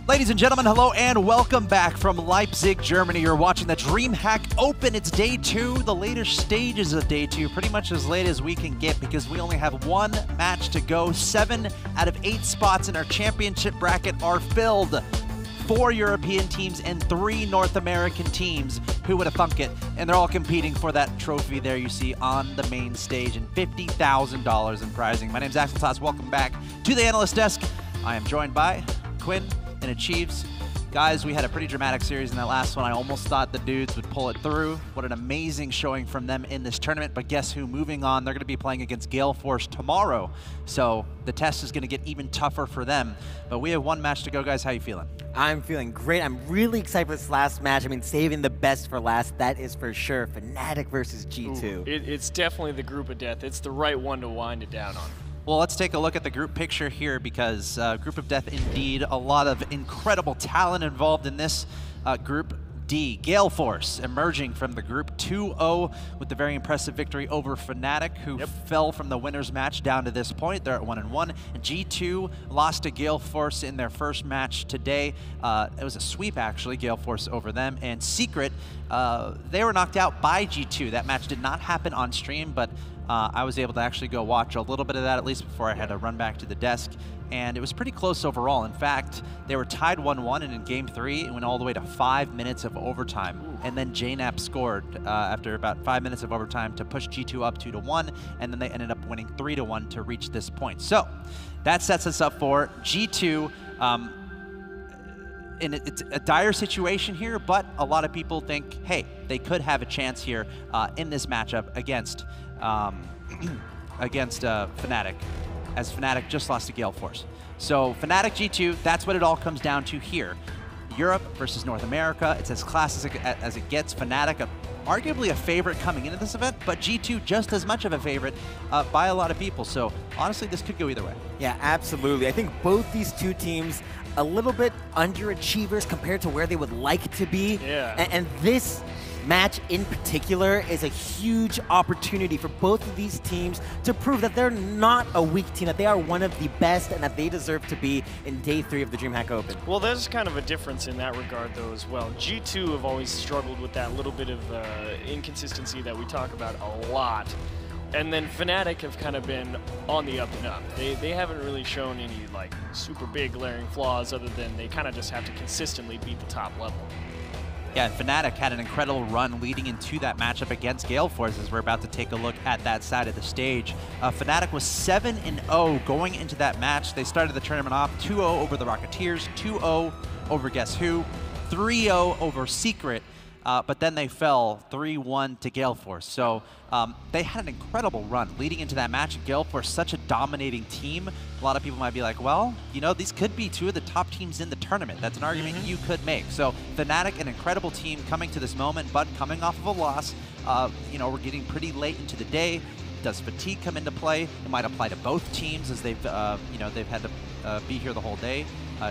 Ladies and gentlemen, hello and welcome back from Leipzig, Germany. You're watching the DreamHack Open. It's day 2, the later stages of day 2, pretty much as late as we can get because we only have one match to go. 7 out of 8 spots in our championship bracket are filled. 4 European teams and 3 North American teams. Who would have thunk it? And they're all competing for that trophy there you see on the main stage and $50,000 in prizing. My name's Axel Tots. Welcome back to the analyst desk. I am joined by Quinn and Achieves. Guys, we had a pretty dramatic series in that last one. I almost thought the dudes would pull it through. What an amazing showing from them in this tournament. But guess who? Moving on, they're going to be playing against Gale Force tomorrow. So the test is going to get even tougher for them. But we have one match to go, guys. How you feeling? I'm feeling great. I'm really excited for this last match. I mean, saving the best for last, that is for sure. Fnatic versus G2. Ooh, it's definitely the group of death. It's the right one to wind it down on. Well, let's take a look at the group picture here because Group of Death indeed, a lot of incredible talent involved in this Group D. Gale Force emerging from the group 2-0 with the very impressive victory over Fnatic, who fell from the winner's match down to this point. They're at 1-1. And G2 lost to Gale Force in their first match today. It was a sweep, actually, Gale Force over them. And Secret, they were knocked out by G2. That match did not happen on stream, but I was able to actually go watch a little bit of that, at least before I had to run back to the desk. And it was pretty close overall. In fact, they were tied 1-1, and in Game 3, it went all the way to 5 minutes of overtime. Ooh. And then JNAP scored after about 5 minutes of overtime to push G2 up 2-1, and then they ended up winning 3-1 to reach this point. So that sets us up for G2. And it's a dire situation here, but a lot of people think, hey, they could have a chance here in this matchup against Fnatic, as Fnatic just lost to Gale Force. So Fnatic G2, that's what it all comes down to here. Europe versus North America. It's as classic as it gets. Fnatic, arguably a favorite coming into this event, but G2 just as much of a favorite by a lot of people. So honestly, this could go either way. Yeah, absolutely. I think both these two teams a little bit underachievers compared to where they would like to be. Yeah. And this match in particular is a huge opportunity for both of these teams to prove that they're not a weak team, that they are one of the best and that they deserve to be in day 3 of the DreamHack Open. Well, there's kind of a difference in that regard, though, as well. G2 have always struggled with that little bit of inconsistency that we talk about a lot. And then Fnatic have kind of been on the up and up. They haven't really shown any like super big glaring flaws other than they kind of just have to consistently beat the top level. Yeah, and Fnatic had an incredible run leading into that matchup against Gale Force, as we're about to take a look at that side of the stage. Fnatic was 7-0 going into that match. They started the tournament off 2-0 over the Rocketeers, 2-0 over Guess Who, 3-0 over Secret, but then they fell 3-1 to Gale Force. So they had an incredible run leading into that match. Gale Force, such a dominating team. A lot of people might be like, well, you know, these could be 2 of the top teams in the tournament. That's an argument you could make. So Fnatic, an incredible team coming to this moment, but coming off of a loss. You know, we're getting pretty late into the day. Does fatigue come into play? It might apply to both teams as they've, you know, they've had to be here the whole day.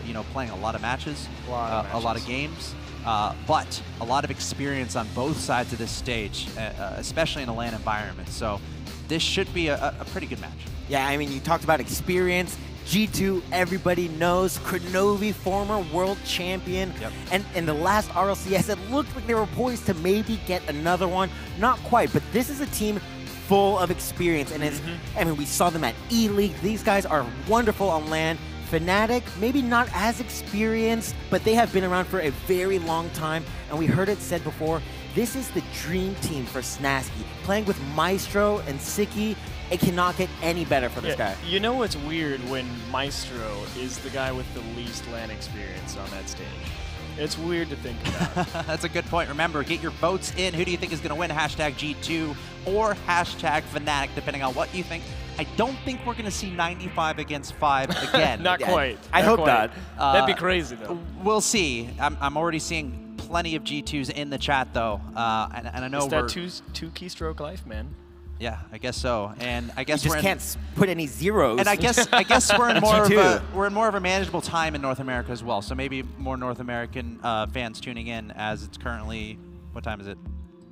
You know, playing a lot of matches, a lot of games. But a lot of experience on both sides of this stage, especially in a LAN environment. So this should be a pretty good match. Yeah, I mean, you talked about experience. G2, everybody knows. Kronovi, former world champion. Yep. And in the last RLCS, it looked like they were poised to maybe get another one. Not quite, but this is a team full of experience. And it's, I mean, we saw them at E-League. These guys are wonderful on LAN. Fnatic, maybe not as experienced, but they have been around for a very long time. And we heard it said before, this is the dream team for Snasky. Playing with Maestro and Siki, it cannot get any better for this guy. You know what's weird when Maestro is the guy with the least LAN experience on that stage? It's weird to think about. That's a good point. Remember, get your votes in. Who do you think is going to win? Hashtag G2 or hashtag Fnatic, depending on what you think. I don't think we're going to see 95 against 5 again. Not quite. I hope not. That'd be crazy, though. We'll see. I'm already seeing plenty of G2s in the chat, though. And I know it's that two keystroke life, man. Yeah, I guess so. And I guess you just can't put any zeros. And I guess we're in more of a manageable time in North America as well. So maybe more North American fans tuning in, as it's currently, what time is it?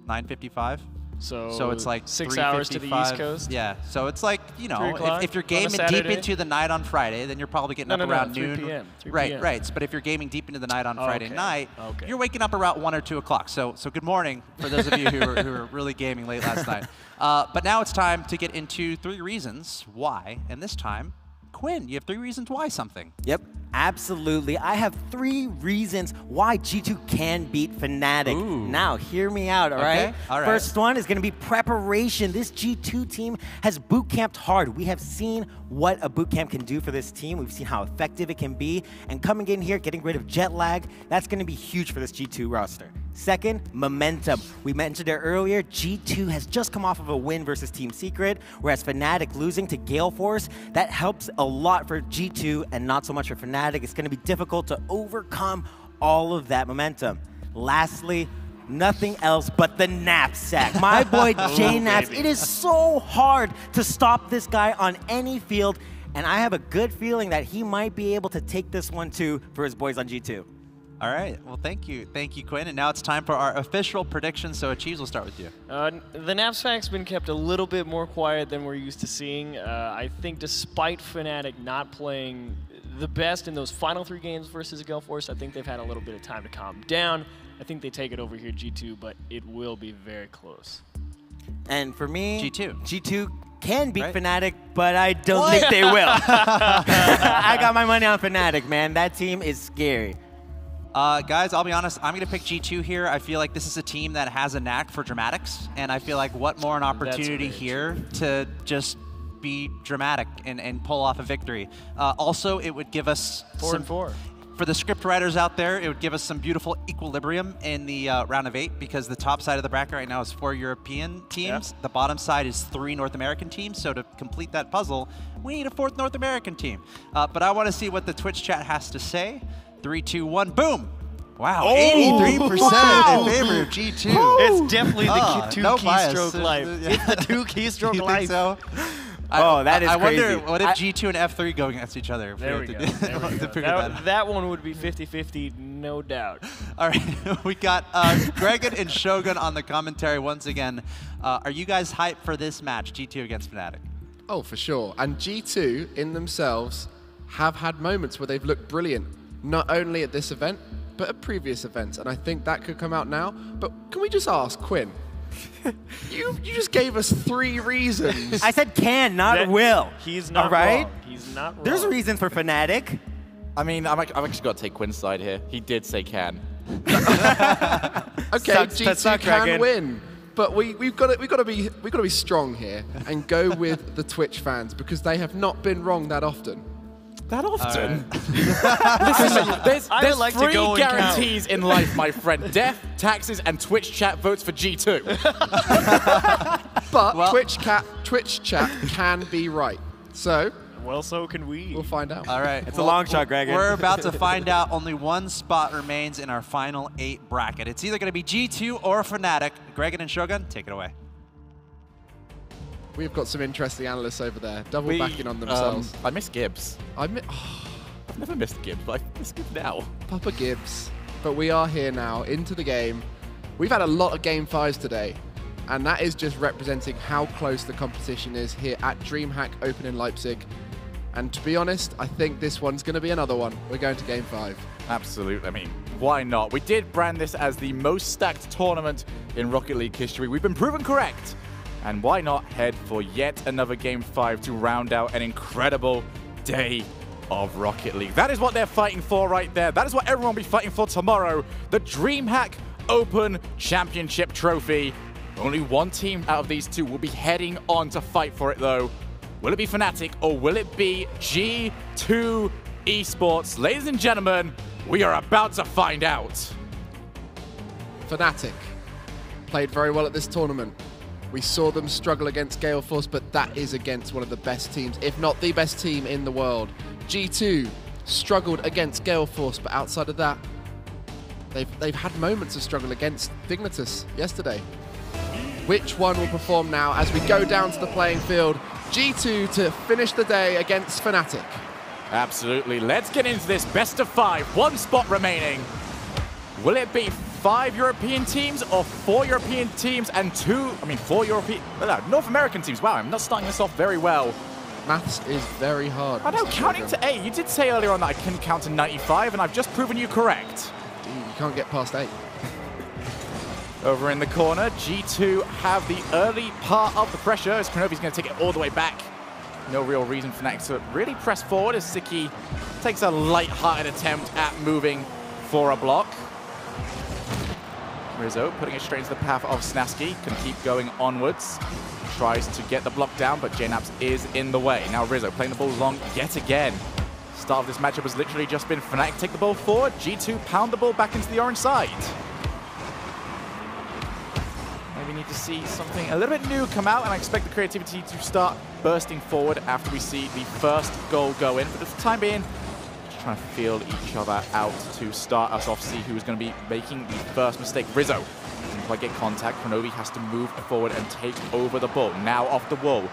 9:55. So it's like 6 hours to the East Coast? Yeah, so it's like, you know, if you're gaming deep into the night on Friday, then you're probably getting up around 3 noon. p.m. 3 Right, p.m. right. But if you're gaming deep into the night on Friday night, Okay. you're waking up around 1 or 2 o'clock. So good morning for those of you who were really gaming late last night. But now it's time to get into 3 reasons why, and this time, Quinn, you have 3 reasons why something. Yep, absolutely. I have 3 reasons why G2 can beat Fnatic. Ooh. Now, hear me out, all right? All right. First one is going to be preparation. This G2 team has boot camped hard. We have seen what a boot camp can do for this team. We've seen how effective it can be. And coming in here, getting rid of jet lag, that's going to be huge for this G2 roster. Second, momentum. We mentioned it earlier, G2 has just come off of a win versus Team Secret, whereas Fnatic losing to Gale Force, that helps a lot for G2 and not so much for Fnatic. It's going to be difficult to overcome all of that momentum. Lastly, nothing else but the knapsack. My boy J Naps, it is so hard to stop this guy on any field, and I have a good feeling that he might be able to take this one too for his boys on G2. All right, well, thank you, Quinn. And now it's time for our official predictions. So, Achieves, we'll start with you. The knapsack's been kept a little bit more quiet than we're used to seeing. I think despite Fnatic not playing the best in those final 3 games versus Gale Force, I think they've had a little bit of time to calm down. I think they take it over here, G2, but it will be very close. And for me, G2 can beat Fnatic, but I don't think they will. I got my money on Fnatic, man. That team is scary. Guys, I'll be honest, I'm going to pick G2 here. I feel like this is a team that has a knack for dramatics, and I feel like what more an opportunity here to just be dramatic and pull off a victory. Also, it would give us 4-4. For the script writers out there, it would give us some beautiful equilibrium in the round of 8, because the top side of the bracket right now is 4 European teams. The bottom side is 3 North American teams. So to complete that puzzle, we need a 4th North American team. But I want to see what the Twitch chat has to say. 3, 2, 1, boom! Wow, 83% in favor of G2. It's definitely the 2 keystroke life. It's the 2 keystroke life. Think so? That is I crazy. wonder, what if G2 and F3 go against each other? There we go. That one would be 50-50, no doubt. All right, we got Gregan and Shogun on the commentary once again. Are you guys hyped for this match, G2 against Fnatic? Oh, for sure. And G2 in themselves have had moments where they've looked brilliant, not only at this event, but at previous events. And I think that could come out now. But can we just ask, Quinn, you just gave us 3 reasons. I said can, not will. He's not wrong. He's not wrong. There's reasons for Fnatic. I mean, I've actually got to take Quinn's side here. He did say can. Okay, G2 can win. But we've got to be strong here and go with the Twitch fans, because they have not been wrong that often. That often? Listen, there's like 3 to go guarantees in life, my friend. Death, taxes, and Twitch chat votes for G2. But Twitch chat can be right. So, well, so can we. We'll find out. All right. It's a long shot, Greg. We're about to find out. Only 1 spot remains in our final 8 bracket. It's either going to be G2 or Fnatic. Gregan and Shogun, take it away. We've got some interesting analysts over there, double backing on themselves. I miss Gibbs. I've never missed Gibbs, but I miss Gibbs now. Papa Gibbs. But we are here now, into the game. We've had a lot of Game 5s today, and that is just representing how close the competition is here at DreamHack Open in Leipzig. And to be honest, I think this one's going to be another one. We're going to Game 5. Absolutely. I mean, why not? We did brand this as the most stacked tournament in Rocket League history. We've been proven correct. And why not head for yet another Game 5 to round out an incredible day of Rocket League. That is what they're fighting for right there. That is what everyone will be fighting for tomorrow. The DreamHack Open Championship Trophy. Only 1 team out of these 2 will be heading on to fight for it, though. Will it be Fnatic or will it be G2 Esports? Ladies and gentlemen, we are about to find out. Fnatic played very well at this tournament. We saw them struggle against Gale Force, but that is against one of the best teams, if not the best team in the world. G2 struggled against Gale Force, but outside of that, they've had moments of struggle against Dignitas yesterday. Which one will perform now as we go down to the playing field? G2 to finish the day against Fnatic. Absolutely. Let's get into this best of 5. 1 spot remaining. Will it be 5 European teams or 4 European teams and 4 European, North American teams. Wow, I'm not starting this off very well. Maths is very hard. I know, counting to 8. You did say earlier on that I couldn't count to 95, and I've just proven you correct. You can't get past 8. Over in the corner, G2 have the early part of the pressure as Kronovi's going to take it all the way back. No real reason for Fnatic to really press forward as Siki takes a light-hearted attempt at moving for a block. Rizzo putting it straight into the path of Snaski, can keep going onwards. Tries to get the block down, but JNaps is in the way. Now Rizzo playing the ball long yet again. Start of this matchup has literally just been Fnatic take the ball forward, G2 pound the ball back into the orange side. Maybe need to see something a little bit new come out, and I expect the creativity to start bursting forward after we see the first goal go in. But for the time being, just trying to feel each other out to start us off, see who's going to be making the first mistake. Rizzo doesn't quite get contact. Kronovi has to move forward and take over the ball. Now off the wall.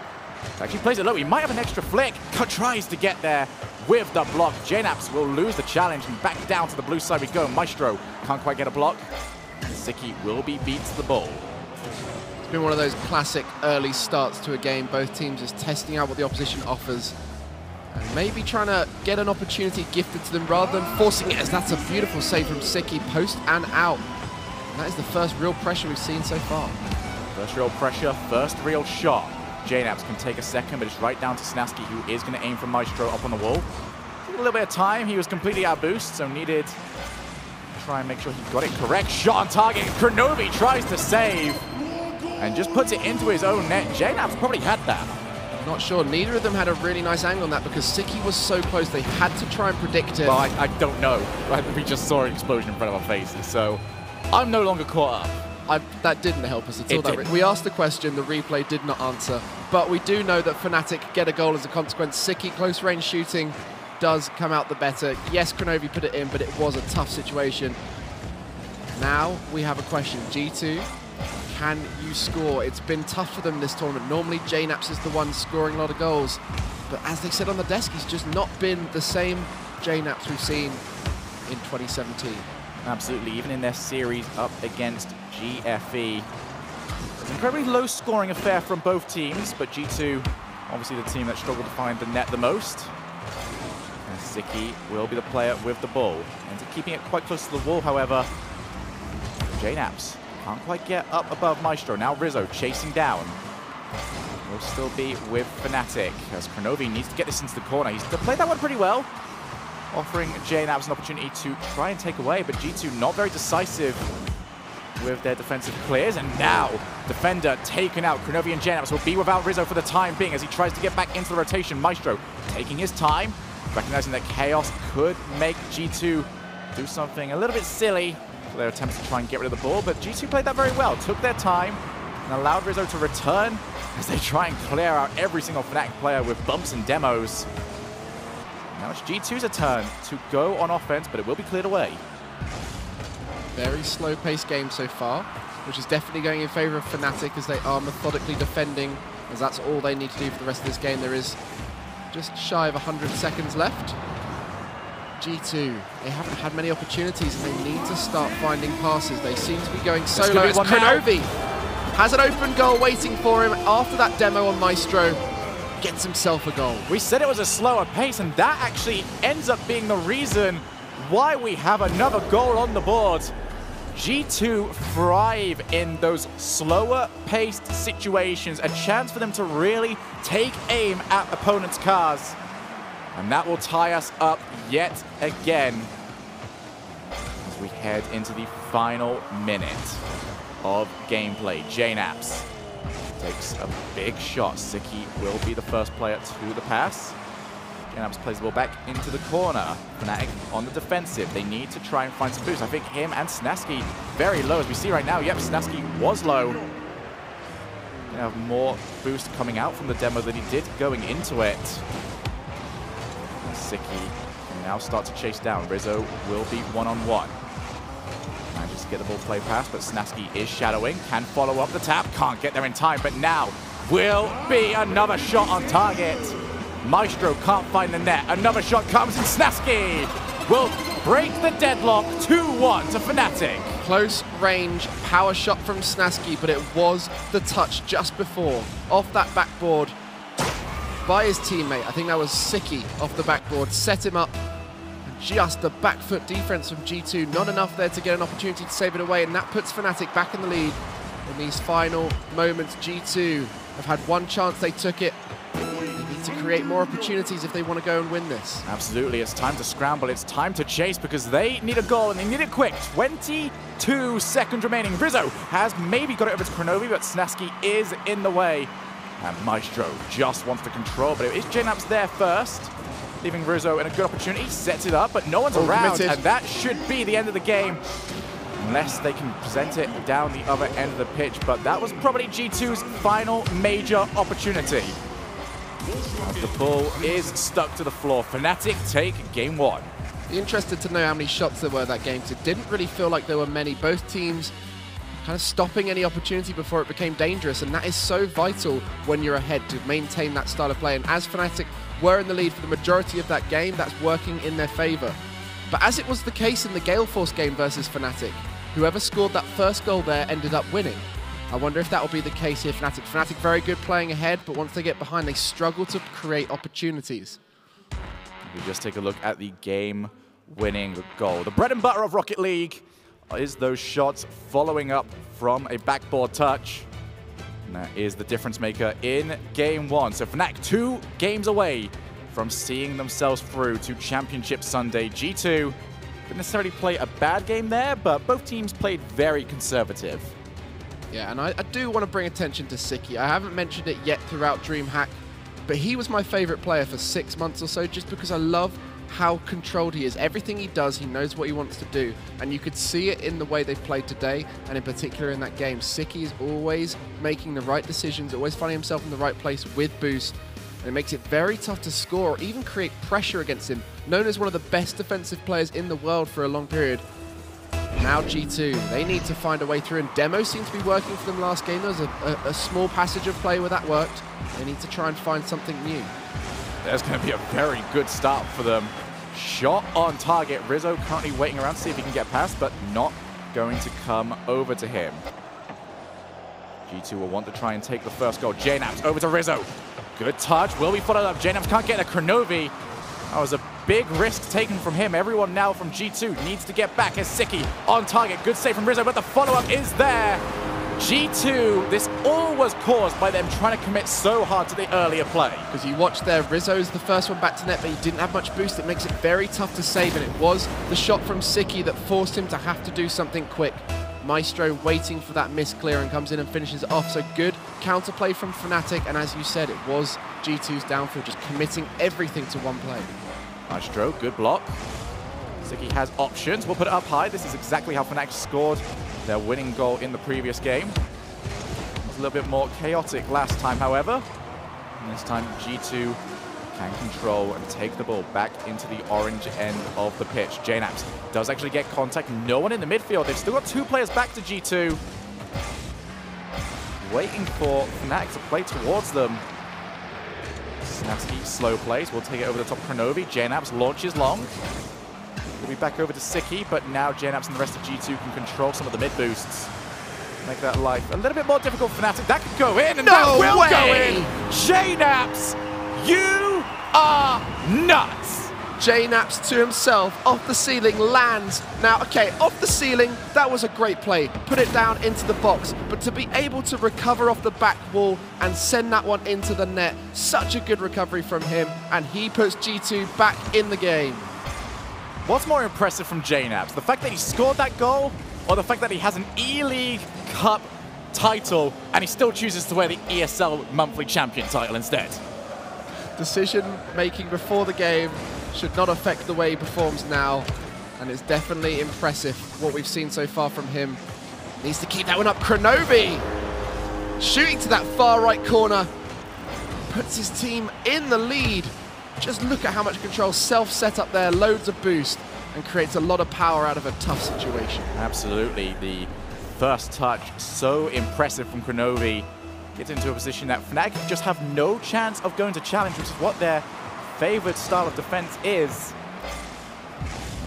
Actually plays it low. He might have an extra flick. Tries to get there with the block. JNaps will lose the challenge and back down to the blue side we go. Maestro can't quite get a block. Siki will be beat to the ball. It's been one of those classic early starts to a game. Both teams just testing out what the opposition offers and maybe trying to get an opportunity gifted to them rather than forcing it, as that's a beautiful save from Siki, post and out. And that is the first real pressure we've seen so far. First real pressure, first real shot. JNaps can take a second, but it's right down to Snaski, who is going to aim for Maestro up on the wall. Took a little bit of time. He was completely out of boost, so needed to try and make sure he got it correct. Shot on target. Kronovi tries to save and just puts it into his own net. JNaps probably had that. Not sure. Neither of them had a really nice angle on that because Siki was so close. They had to try and predict it. Well, I don't know. We just saw an explosion in front of our faces, so I'm no longer caught up. That didn't help us at all. We asked the question, the replay did not answer, but we do know that Fnatic get a goal as a consequence. Siki close range shooting does come out the better. Yes, Kronovi put it in, but it was a tough situation. Now we have a question. G2, can you score? It's been tough for them this tournament. Normally JNaps is the one scoring a lot of goals, but as they said on the desk, he's just not been the same JNaps we've seen in 2017. Absolutely, even in their series up against GFE. It's an incredibly low scoring affair from both teams, but G2, obviously the team that struggled to find the net the most. And Siki will be the player with the ball. And keeping it quite close to the wall, however, JNaps can't quite get up above Maestro. Now Rizzo chasing down. Will still be with Fnatic, as Kronovi needs to get this into the corner. He's played that one pretty well, offering JNaps an opportunity to try and take away, but G2 not very decisive with their defensive clears, and now defender taken out. Kronovi and JNaps will be without Rizzo for the time being as he tries to get back into the rotation. Maestro taking his time, recognizing that chaos could make G2 do something a little bit silly for their attempts to try and get rid of the ball, but G2 played that very well, took their time, and allowed Rizzo to return as they try and clear out every single Fnatic player with bumps and demos. Now it's G2's turn to go on offense, but it will be cleared away. Very slow-paced game so far, which is definitely going in favor of Fnatic as they are methodically defending, as that's all they need to do for the rest of this game. There is just shy of 100 seconds left. G2, they haven't had many opportunities and they need to start finding passes. They seem to be going solo. As Kronovi has an open goal waiting for him after that demo on Maestro. Gets himself a goal. We said it was a slower pace, and that actually ends up being the reason why we have another goal on the board. G2 thrive in those slower paced situations, a chance for them to really take aim at opponents' cars. And that will tie us up yet again as we head into the final minute of gameplay. JNaps takes a big shot. Siki will be the first player to the pass. JNaps plays the ball back into the corner. Fnatic on the defensive. They need to try and find some boost. I think him and Snaski very low, as we see right now. Yep, Snaski was low. Gonna have more boost coming out from the demo than he did going into it. Siki can now start to chase down. Rizzo will be one-on-one. Manages to get the ball play past, but Snaski is shadowing. Can follow up the tap. Can't get there in time, but now will be another shot on target. Maestro can't find the net. Another shot comes, and Snaski will break the deadlock. 2-1 to Fnatic. Close range power shot from Snaski, but it was the touch just before off that backboard by his teammate. I think that was Siki off the backboard, set him up. And just a back foot defense from G2, not enough there to get an opportunity to save it away, and that puts Fnatic back in the lead in these final moments. G2 have had one chance, they took it. To create more opportunities if they want to go and win this. Absolutely, it's time to scramble, it's time to chase because they need a goal and they need it quick. 22 seconds remaining. Rizzo has maybe got it over to Kronovi, but Snaski is in the way. And Maestro just wants to control, but it is JNaps there first, leaving Rizzo in a good opportunity, sets it up, but no one's around, committed. and that should be the end of the game. Unless they can present it down the other end of the pitch, but that was probably G2's final major opportunity. As the ball is stuck to the floor, Fnatic take game one. Be interested to know how many shots there were that game, because it didn't really feel like there were many. Both teams kind of stopping any opportunity before it became dangerous, and that is so vital when you're ahead to maintain that style of play. And as Fnatic were in the lead for the majority of that game, that's working in their favor. But as it was the case in the Gale Force game versus Fnatic, whoever scored that first goal there ended up winning. I wonder if that will be the case here. Fnatic very good playing ahead, but once they get behind, they struggle to create opportunities. We just take a look at the game-winning goal. The bread and butter of Rocket League is those shots following up from a backboard touch. And that is the difference maker in game one. So Fnatic 2 games away from seeing themselves through to Championship Sunday. G2 didn't necessarily play a bad game there, but both teams played very conservative. Yeah, and I do want to bring attention to Siki. I haven't mentioned it yet throughout DreamHack, but he was my favorite player for 6 months or so, just because I love how controlled he is. Everything he does, he knows what he wants to do, and you could see it in the way they played today, and in particular in that game. Siki is always making the right decisions, always finding himself in the right place with boost, and it makes it very tough to score or even create pressure against him. Known as one of the best defensive players in the world for a long period. Now G2, they need to find a way through, and Demo seemed to be working for them last game. There was a small passage of play where that worked. They need to try and find something new. There's going to be a very good start for them. Shot on target. Rizzo currently waiting around to see if he can get past, but not going to come over to him. G2 will want to try and take the first goal. JNaps over to Rizzo. Good touch. Will be followed up. JNaps can't get a Kronovi. That was a big risk taken from him. Everyone now from G2 needs to get back as Siki on target. Good save from Rizzo, but the follow-up is there. G2, this all was caused by them trying to commit so hard to the earlier play. Because you watch there, Rizzo's the first one back to net, but he didn't have much boost. It makes it very tough to save, and it was the shot from Siki that forced him to have to do something quick. Maestro waiting for that miss clear and comes in and finishes it off. So good counterplay from Fnatic, and as you said, it was G2's downfall, just committing everything to one play. Maestro, good block. Siki has options. We'll put it up high. This is exactly how Fnatic scored their winning goal in the previous game. It was a little bit more chaotic last time, however. And this time, G2 can control and take the ball back into the orange end of the pitch. JNaps does actually get contact. No one in the midfield. They've still got 2 players back to G2. Waiting for Fnatic to play towards them. Snaski slow plays. We'll take it over the top. Kronovi. JNaps launches long. We'll be back over to Siki, but now JNaps and the rest of G2 can control some of the mid boosts. Make that life a little bit more difficult for Fnatic. That could go in, and that will go in! JNaps, you are nuts! JNaps to himself, off the ceiling, lands. Now, okay, off the ceiling, that was a great play. Put it down into the box, but to be able to recover off the back wall and send that one into the net, such a good recovery from him, and he puts G2 back in the game. What's more impressive from JNaps? The fact that he scored that goal, or the fact that he has an E-League Cup title and he still chooses to wear the ESL monthly champion title instead? Decision making before the game should not affect the way he performs now, and it's definitely impressive what we've seen so far from him. Needs to keep that one up. Kronovi shooting to that far right corner, puts his team in the lead. Just look at how much control, self-set up there, loads of boost, and creates a lot of power out of a tough situation. Absolutely. The first touch, so impressive from Kronovi. Gets into a position that Fnatic just have no chance of going to challenge, which is what their favorite style of defense is.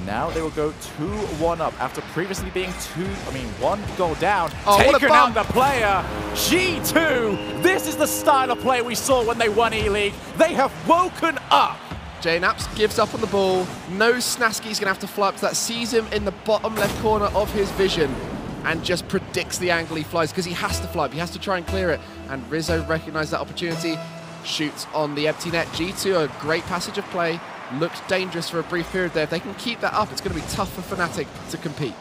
Now they will go 2-1 up after previously being 1 goal down. Oh, what a Taking out bump. the player. G2, this is the style of play we saw when they won E-League. They have woken up. JNaps gives up on the ball, knows Snasky's going to have to fly up to that, sees him in the bottom left corner of his vision, and just predicts the angle he flies, because he has to fly up, he has to try and clear it. And Rizzo recognized that opportunity, shoots on the empty net. G2, a great passage of play, looked dangerous for a brief period there. If they can keep that up, it's going to be tough for Fnatic to compete.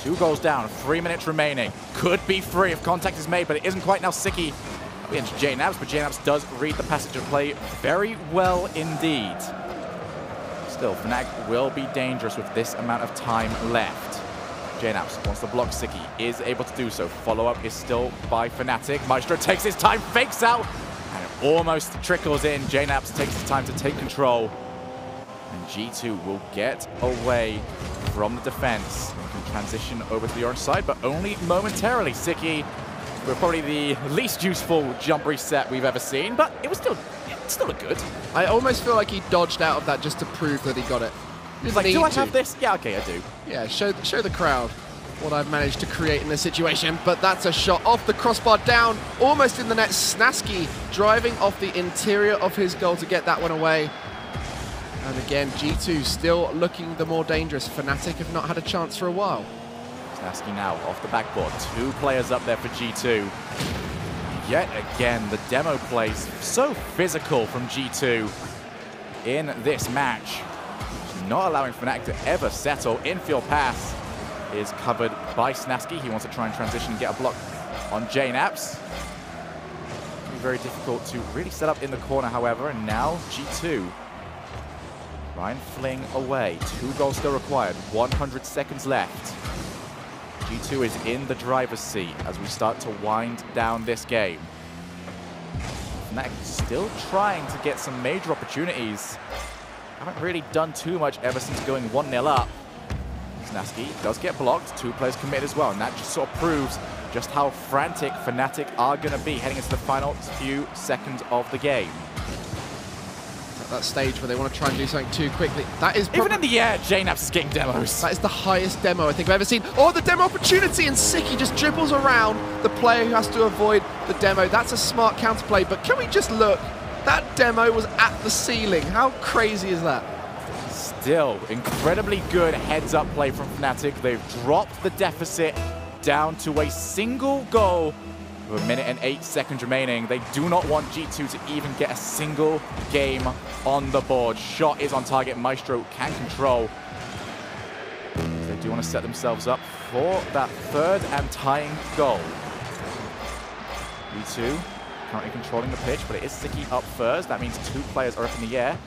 2 goals down, 3 minutes remaining. Could be free if contact is made, but it isn't quite now. Sicky into JNaps, but JNaps does read the passage of play very well indeed. Still, Fnatic will be dangerous with this amount of time left. JNaps wants to block Sicky, is able to do so. Follow-up is still by Fnatic. Maestro takes his time, fakes out, and it almost trickles in. JNaps takes his time to take control. And G2 will get away from the defense and can transition over to the orange side, but only momentarily. Sicky with probably the least useful jump reset we've ever seen, but it was still a good. I almost feel like he dodged out of that just to prove that he got it. He's like, do I have this? Yeah, okay, I do. Yeah, show the crowd what I've managed to create in this situation, but that's a shot off the crossbar down, almost in the net. Snasky driving off the interior of his goal to get that one away. And again, G2 still looking the more dangerous. Fnatic have not had a chance for a while. Snasky now off the backboard. 2 players up there for G2. Yet again, the demo plays so physical from G2 in this match. Not allowing Fnatic to ever settle. Infield pass is covered by Snasky. He wants to try and transition and get a block on JNaps. Very difficult to really set up in the corner, however, and now G2. Ryan fling away. 2 goals still required. 100 seconds left. G2 is in the driver's seat as we start to wind down this game. Fnatic still trying to get some major opportunities. Haven't really done too much ever since going 1-0 up. Snasky does get blocked. 2 players commit as well, and that just sort of proves just how frantic Fnatic are going to be heading into the final few seconds of the game. That stage where they want to try and do something too quickly. That is even in the air, JNaps is getting demos. That is the highest demo I think I've ever seen. Oh, the demo opportunity, and Sicky just dribbles around the player who has to avoid the demo. That's a smart counterplay, but can we just look? That demo was at the ceiling. How crazy is that? Still, incredibly good heads-up play from Fnatic. They've dropped the deficit down to a single goal with 1 minute and 8 seconds remaining. They do not want G2 to even get a single game on the board. Shot is on target. Maestro can control. They do want to set themselves up for that 3rd and tying goal. G2 currently controlling the pitch, but it is Sicky up first. That means 2 players are up in the air.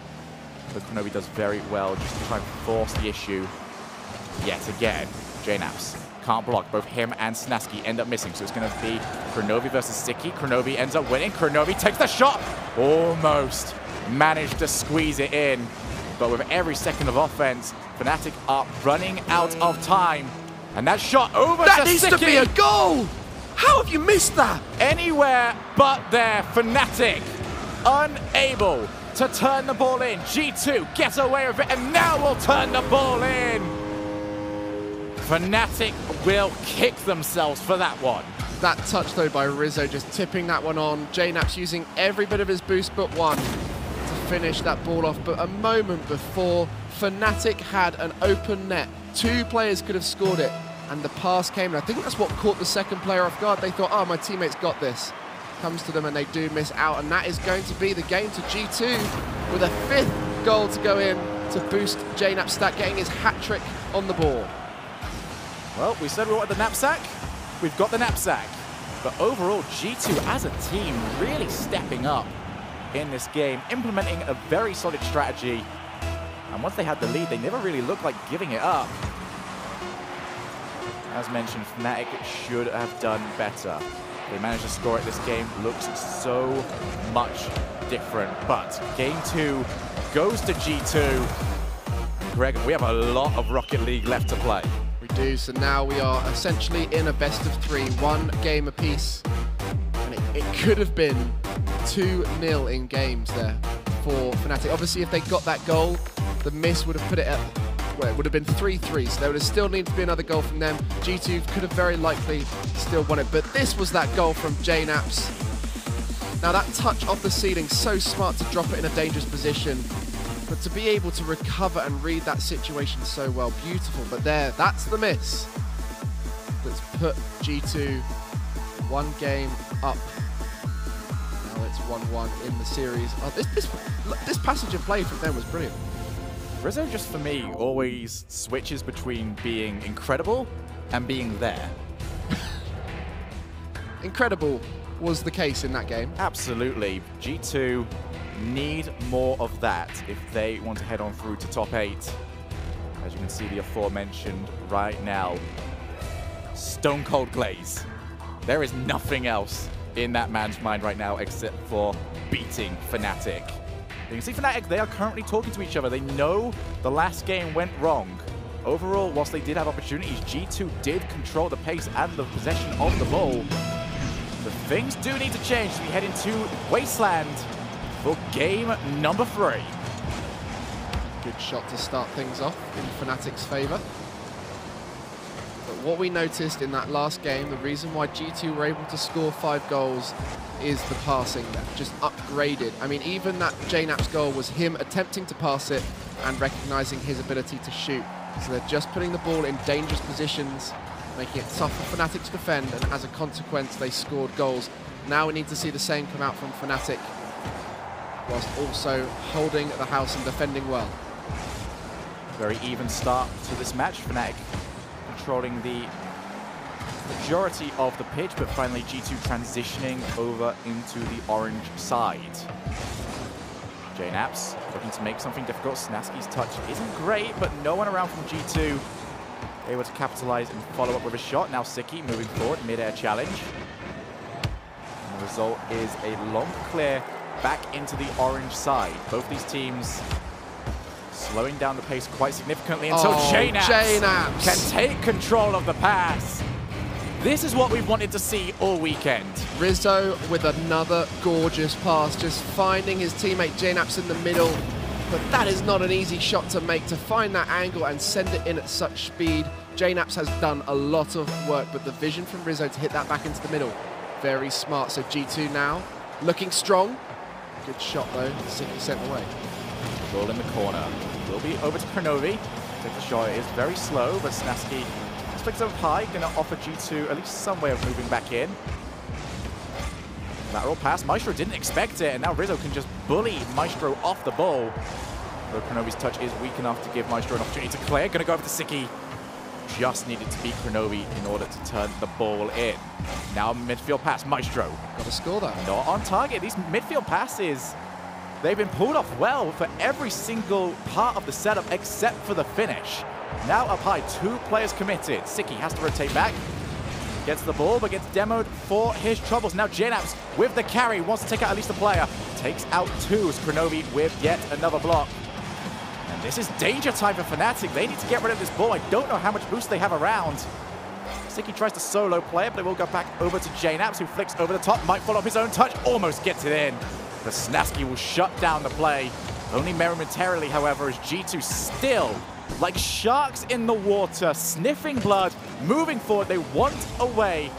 But Kronovi does very well just to try and force the issue yet again. JNaps can't block. Both him and Snasky end up missing, so it's going to be Kronovi versus Sicky. Kronovi ends up winning. Kronovi takes the shot. Almost managed to squeeze it in. But with every second of offense, Fnatic are running out of time. And that shot over to Sicky. That needs to be a goal! How have you missed that? Anywhere but there. Fnatic unable to turn the ball in. G2 gets away with it, and now will turn the ball in. Fnatic will kick themselves for that one. That touch, though, by Rizzo, just tipping that one on. JNaps using every bit of his boost but one to finish that ball off. But a moment before, Fnatic had an open net. 2 players could have scored it, and the pass came. And I think that's what caught the second player off guard. They thought, oh, my teammate's got this. Comes to them, and they do miss out. And that is going to be the game to G2 with a 5th goal to go in to boost JNaps' stat, getting his hat-trick on the board. Well, we said we wanted the knapsack. We've got the knapsack. But overall, G2 as a team really stepping up in this game, implementing a very solid strategy. And once they had the lead, they never really looked like giving it up. As mentioned, Fnatic should have done better. They managed to score it. This game looks so much different. But game 2 goes to G2. Greg, we have a lot of Rocket League left to play. We do, so now we are essentially in a best of 3, 1 game apiece. And it could have been 2-0 in games there for Fnatic. Obviously, if they got that goal, the miss would have put it at well, it would have been 3-3, so there would have still needed to be another goal from them. G2 could have very likely still won it, but this was that goal from JNaps. Now that touch off the ceiling, so smart to drop it in a dangerous position, but to be able to recover and read that situation so well, beautiful. But there, that's the miss that's put G2 one game up. Now it's 1-1 in the series. Oh, this passage of play from them was brilliant. Rizzo, just for me, always switches between being incredible and being there. Incredible was the case in that game. Absolutely. G2 need more of that if they want to head on through to top 8. As you can see, the aforementioned right now. Stone cold glaze. There is nothing else in that man's mind right now except for beating Fnatic. You can see Fnatic, they are currently talking to each other. They know the last game went wrong. Overall, whilst they did have opportunities, G2 did control the pace and the possession of the ball. But things do need to change as we head into Wasteland for game number 3. Good shot to start things off in Fnatic's favour. But what we noticed in that last game, the reason why G2 were able to score 5 goals is the passing that just upgraded. I mean, even that JNaps goal was him attempting to pass it and recognizing his ability to shoot. So they're just putting the ball in dangerous positions, making it tough for Fnatic to defend, and as a consequence, they scored goals. Now we need to see the same come out from Fnatic, whilst also holding the house and defending well. Very even start to this match. Fnatic controlling the majority of the pitch, but finally G2 transitioning over into the orange side. JNaps looking to make something difficult. Snaski's touch isn't great, but no one around from G2 able to capitalize and follow up with a shot. Now Siki moving forward, mid-air challenge. And the result is a long clear back into the orange side. Both these teams slowing down the pace quite significantly until JNaps can take control of the pass. This is what we've wanted to see all weekend. Rizzo with another gorgeous pass, just finding his teammate JNaps in the middle. But that is not an easy shot to make, to find that angle and send it in at such speed. JNaps has done a lot of work, but the vision from Rizzo to hit that back into the middle, very smart. So G2 now looking strong. Good shot though, Siki sent away. Ball in the corner. Will be over to Kronovi. Take the shot. It is very slow, but Snaski flicks up high, going to offer G2 at least some way of moving back in. Lateral pass. Maestro didn't expect it, and now Rizzo can just bully Maestro off the ball. Though Kronovi's touch is weak enough to give Maestro an opportunity to clear. Going to go over to Siki. Just needed to beat Kronovi in order to turn the ball in. Now midfield pass. Maestro. Got to score that. Not on target. These midfield passes, they've been pulled off well for every single part of the setup except for the finish. Now up high, 2 players committed. Siki has to rotate back. Gets the ball, but gets demoed for his troubles. Now JNaps with the carry, wants to take out at least a player. Takes out 2 as Kronovi with yet another block. And this is danger time for Fnatic. They need to get rid of this ball. I don't know how much boost they have around. Siki tries to solo play it, but it will go back over to JNaps, who flicks over the top. Might follow up his own touch, almost gets it in. But Snaski will shut down the play. Only momentarily, however, as G2 still, like sharks in the water, sniffing blood, moving forward. They want a way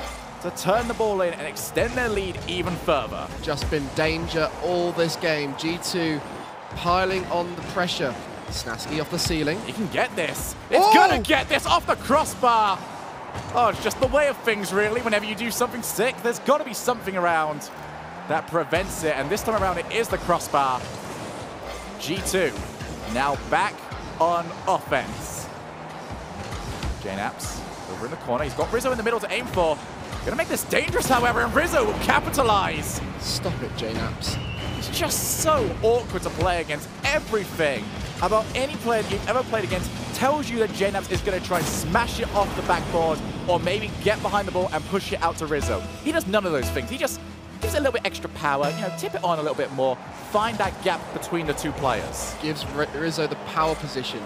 to turn the ball in and extend their lead even further. Just been danger all this game. G2 piling on the pressure. Snaski off the ceiling. He can get this. It's gonna get this off the crossbar. Oh, it's just the way of things, really. Whenever you do something sick, there's got to be something around that prevents it. And this time around, it is the crossbar. G2 now back on offense. JNaps over in the corner. He's got Rizzo in the middle to aim for. Gonna make this dangerous, however, and Rizzo will capitalize. Stop it, JNaps. It's just so awkward to play against. Everything about any player you've ever played against tells you that JNaps is going to try and smash it off the backboard or maybe get behind the ball and push it out to Rizzo. He does none of those things. He just gives it a little bit extra power, you know, tip it on a little bit more, find that gap between the 2 players. Gives Rizzo the power position.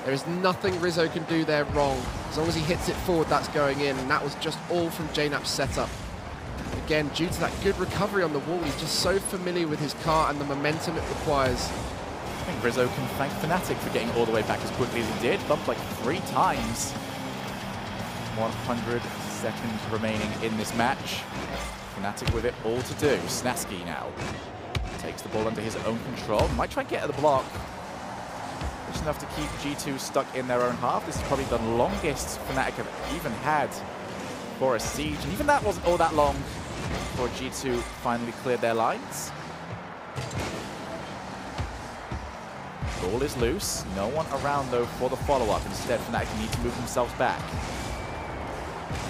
There is nothing Rizzo can do there wrong. As long as he hits it forward, that's going in, and that was just all from JNaps' setup. Again, due to that good recovery on the wall, he's just so familiar with his car and the momentum it requires. think Rizzo can thank Fnatic for getting all the way back as quickly as he did. Bumped like 3 times. 100 seconds remaining in this match. Fnatic with it all to do. Snaski now takes the ball under his own control. Might try and get at the block. Just enough to keep G2 stuck in their own half. This is probably the longest Fnatic have even had for a siege. And even that wasn't all that long before G2 finally cleared their lines. Ball is loose. No one around, though, for the follow-up. Instead, Fnatic need to move themselves back.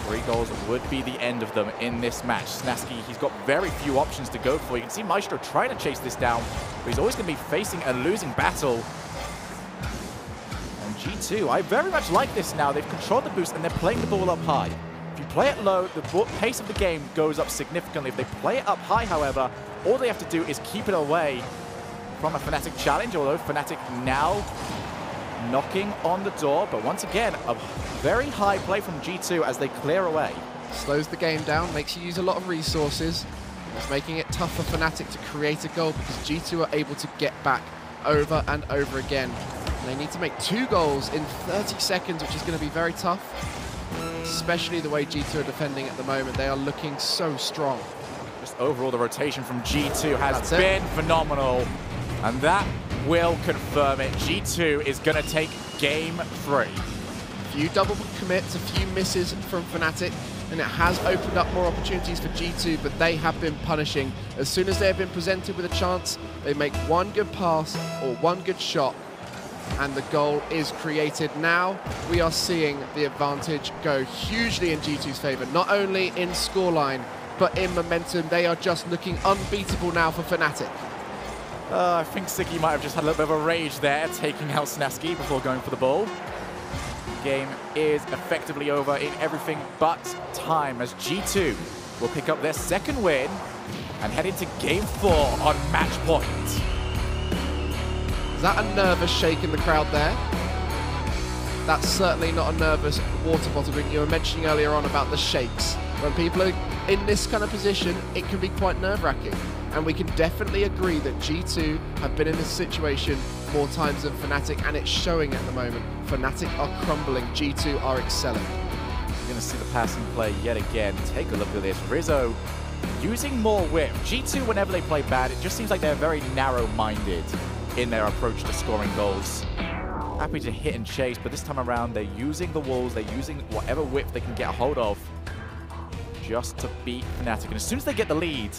3 goals would be the end of them in this match. Snaski, he's got very few options to go for. You can see Maestro trying to chase this down, but he's always going to be facing a losing battle. And G2, I very much like this now. They've controlled the boost, and they're playing the ball up high. If you play it low, the pace of the game goes up significantly. If they play it up high, however, all they have to do is keep it away from a Fnatic challenge, although Fnatic now knocking on the door, but once again, a very high play from G2 as they clear away. Slows the game down, makes you use a lot of resources. It's making it tough for Fnatic to create a goal because G2 are able to get back over and over again. They need to make 2 goals in 30 seconds, which is going to be very tough, especially the way G2 are defending at the moment. They are looking so strong. Just overall, the rotation from G2 has been phenomenal, and that will confirm it. G2 is going to take game 3. A few double commits, a few misses from Fnatic, and it has opened up more opportunities for G2, but they have been punishing. As soon as they have been presented with a chance, they make 1 good pass or 1 good shot, and the goal is created. Now we are seeing the advantage go hugely in G2's favor, not only in scoreline, but in momentum. They are just looking unbeatable now for Fnatic. I think Siki might have just had a little bit of a rage there, taking out Snaski before going for the ball. Game is effectively over in everything but time, as G2 will pick up their 2nd win and head into game 4 on match point. Is that a nervous shake in the crowd there? That's certainly not a nervous water bottle drink. You were mentioning earlier on about the shakes. When people are in this kind of position, it can be quite nerve-wracking. And we can definitely agree that G2 have been in this situation more times than Fnatic, and it's showing at the moment. Fnatic are crumbling, G2 are excelling. You're going to see the passing play yet again. Take a look at this. Rizzo using more whip. G2, whenever they play bad, it just seems like they're very narrow-minded in their approach to scoring goals. Happy to hit and chase, but this time around, they're using the walls, they're using whatever whip they can get a hold of just to beat Fnatic. And as soon as they get the lead,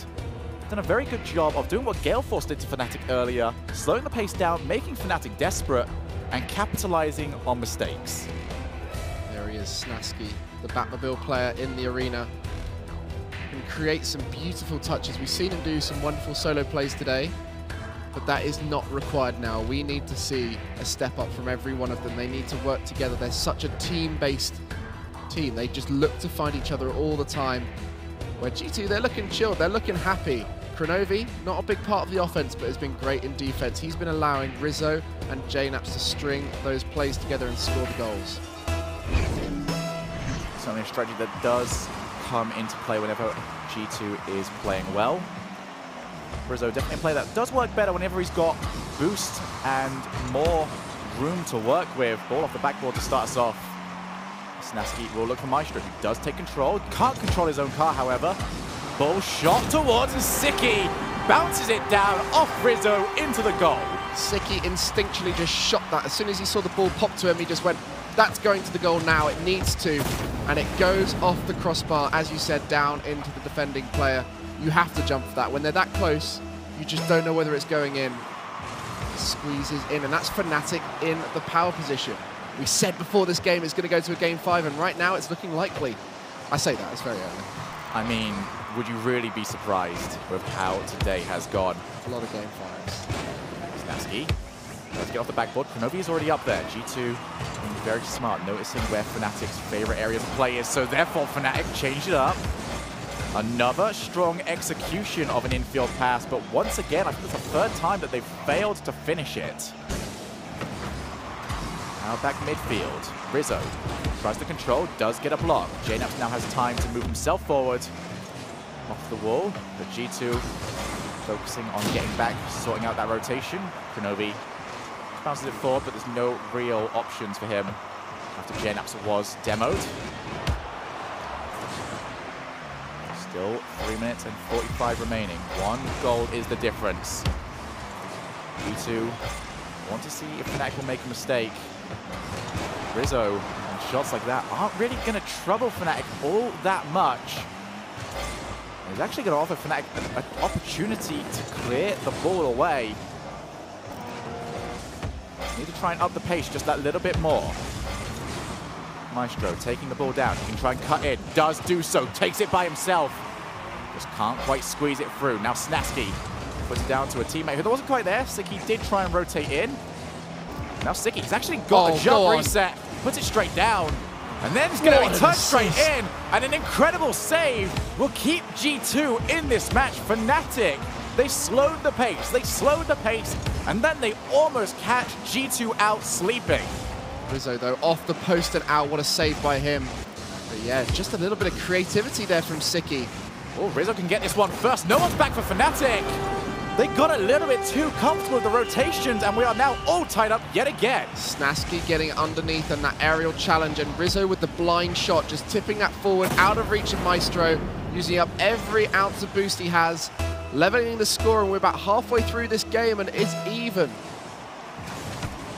done a very good job of doing what Gale Force did to Fnatic earlier, slowing the pace down, making Fnatic desperate, and capitalizing on mistakes. There he is, Snaski, the Batmobile player in the arena. Can create some beautiful touches. We've seen him do some wonderful solo plays today, but that is not required now. We need to see a step up from every one of them. They need to work together. They're such a team-based team. They just look to find each other all the time. Where G2, they're looking chilled, they're looking happy. Kronovi, not a big part of the offense, but has been great in defense. He's been allowing Rizzo and JNaps to string those plays together and score the goals. Certainly a strategy that does come into play whenever G2 is playing well. Rizzo definitely a player that does work better whenever he's got boost and more room to work with. Ball off the backboard to start us off. Snaski will look for Maestro, who does take control. Can't control his own car, however. Ball shot towards, and Siki bounces it down off Rizzo into the goal. Siki instinctually just shot that. As soon as he saw the ball pop to him, he just went, that's going to the goal now, it needs to. And it goes off the crossbar, as you said, down into the defending player. You have to jump for that. When they're that close, you just don't know whether it's going in. Squeezes in, and that's Fnatic in the power position. We said before this game it's going to go to a game 5, and right now it's looking likely. I say that, it's very early. I mean, would you really be surprised with how today has gone? A lot of game 5s. Snaski does get off the backboard. Kronovi is already up there. G2 being very smart, noticing where Fnatic's favorite areas of play is, so therefore Fnatic changed it up. Another strong execution of an infield pass, but once again, I think it's the 3rd time that they've failed to finish it. Now back midfield. Rizzo tries to control, does get a block. JNaps now has time to move himself forward off the wall, but G2 focusing on getting back, sorting out that rotation. Kronovi bounces it forward, but there's no real options for him after JNaps was demoed. Still 3 minutes and 45 remaining. 1 goal is the difference. G2 want to see if Fnatic will make a mistake. Rizzo and shots like that aren't really going to trouble Fnatic all that much. He's actually going to offer Fnatic an opportunity to clear the ball away. Need to try and up the pace just that little bit more. Maestro taking the ball down. He can try and cut in. Does do so. Takes it by himself. Just can't quite squeeze it through. Now Snaski puts it down to a teammate who wasn't quite there. Siki did try and rotate in. Now Siki, he's actually got a jump reset. Puts it straight down. And then it's going to be touched straight in. And an incredible save will keep G2 in this match. Fnatic, they slowed the pace. They slowed the pace. And then they almost catch G2 out sleeping. Rizzo, though, off the post and out. What a save by him. But yeah, just a little bit of creativity there from Siki. Oh, Rizzo can get this one first. No one's back for Fnatic. They got a little bit too comfortable with the rotations, and we are now all tied up yet again. Snaski getting underneath and that aerial challenge, and Rizzo with the blind shot, just tipping that forward, out of reach of Maestro, using up every ounce of boost he has, leveling the score, and we're about halfway through this game, and it's even.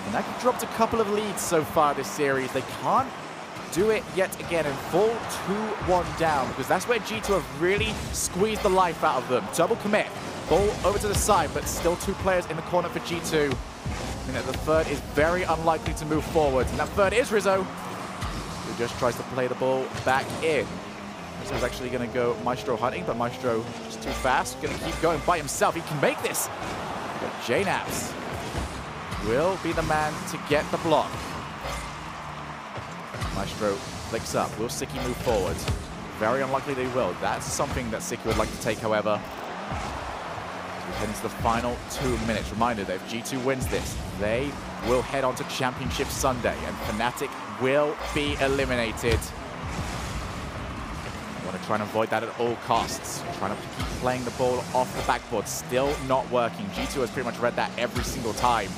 And that dropped a couple of leads so far this series. They can't do it yet again and fall 2-1 down, because that's where G2 have really squeezed the life out of them. Double commit. Ball over to the side, but still 2 players in the corner for G2. I think that the third is very unlikely to move forward. And that third is Rizzo, who just tries to play the ball back in. Rizzo's actually going to go Maestro hunting, but Maestro just too fast. Going to keep going by himself. He can make this. But JNaps will be the man to get the block. Maestro flicks up. Will Siki move forward? Very unlikely they will. That's something that Siki would like to take, however. We head into the final 2 minutes. Reminder that if G2 wins this, they will head on to Championship Sunday, and Fnatic will be eliminated. I want to try and avoid that at all costs. Trying to keep playing the ball off the backboard. Still not working. G2 has pretty much read that every single time.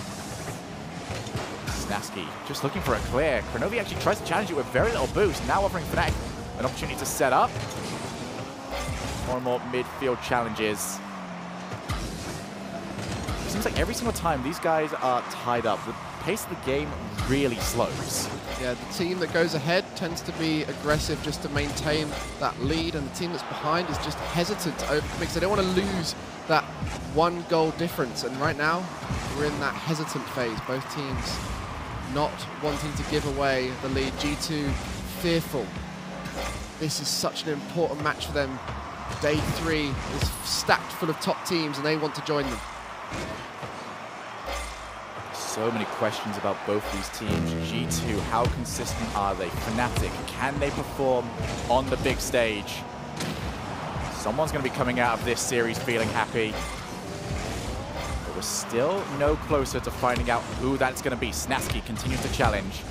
Snaski just looking for a clear. Kronovi actually tries to challenge it with very little boost. Now offering Fnatic an opportunity to set up. More and more midfield challenges. It seems like every single time these guys are tied up, the pace of the game really slows. Yeah, the team that goes ahead tends to be aggressive just to maintain that lead, and the team that's behind is just hesitant to overcommit. They don't want to lose that 1 goal difference, and right now we're in that hesitant phase. Both teams not wanting to give away the lead. G2 fearful. This is such an important match for them. Day 3 is stacked full of top teams, and they want to join them. So many questions about both these teams. G2, how consistent are they? Fnatic, can they perform on the big stage? Someone's going to be coming out of this series feeling happy. But we're still no closer to finding out who that's going to be. Snaski continues to challenge.